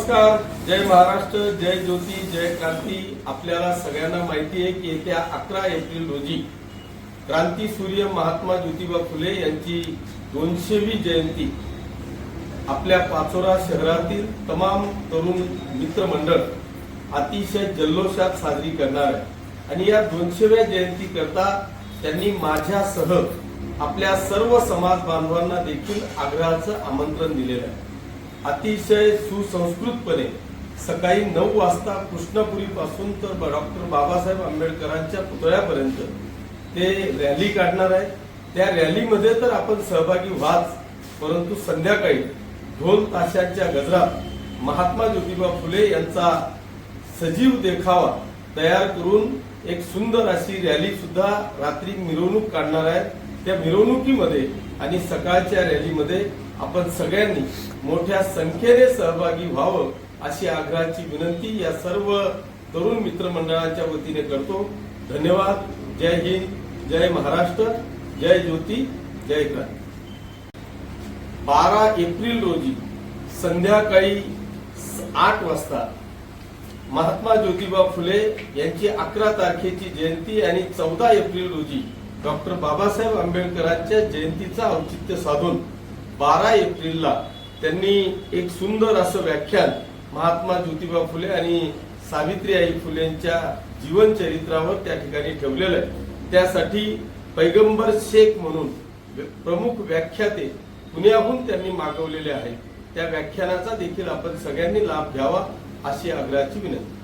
नमस्कार, जय महाराष्ट्र, जय ज्योती, जय क्रांती। आपल्याला सगळ्यांना माहिती आहे की येत्या 11 एप्रिल रोजी क्रांती सूर्य महात्मा ज्योतिबा फुले यांची 200वी जयंती आपल्या पाचोरा शहरातील तमाम तरुण मित्रमंडळ अतिशय जल्लोषात साजरी करणार आहे। आणि या 200व्या जयंती करता त्यांनी माझ्यासह आपल्या सर्व समाज बांधवांना देखील आग्रहाचं आमंत्रण दिलेलं आहे। अतिशय सुसंस्कृतपणे सकाळी 9 वाजता कृष्णपुरी पासून तर डॉक्टर बाबासाहेब आंबेडकरांच्या पुतळ्यापर्यंत ते रॅली काढणार आहे। त्या रॅलीमध्ये तर आपण सहभागी व्हाच, परंतु संध्याकाळी ढोल ताशांच्या गजरात महात्मा ज्योतिबा फुले यांचा सजीव देखावा तयार करून एक सुंदर अशी रॅली सुद्धा रात्री मिरवणूक काढणार आहे। त्या मिरवणुकीमध्ये आणि सकाळच्या रॅलीमध्ये आपण सगळ्यांनी मोठ्या संख्येने सहभागी व्हावं अशी आग्रहाची विनंती या सर्व तरुण मित्रमंडळाच्या वतीने करतो। धन्यवाद। जय हिंद, जय महाराष्ट्र, जय ज्योती, जय क्रांती। 12 एप्रिल रोजी संध्याकाळी 8 वाजता महात्मा ज्योतिबा फुले यांची 11 तारखेची जयंती आणि 14 एप्रिल रोजी डॉक्टर बाबासाहेब आंबेडकरांच्या जयंतीचा औचित्य साधून 12 एप्रिलला त्यांनी एक सुंदर असं व्याख्यान महात्मा ज्योतिबा फुले आणि सावित्रीबाई फुलेंच्या जीवन चरित्रावर त्या ठिकाणी ठेवलेलं आहे। त्यासाठी पैगंबर शेख म्हणून प्रमुख व्याख्याते पुण्याहून त्यांनी मागवलेले आहेत। त्या व्याख्यानाचा देखील आपण सगळ्यांनी लाभ घ्यावा अशी आग्रहाची विनंती।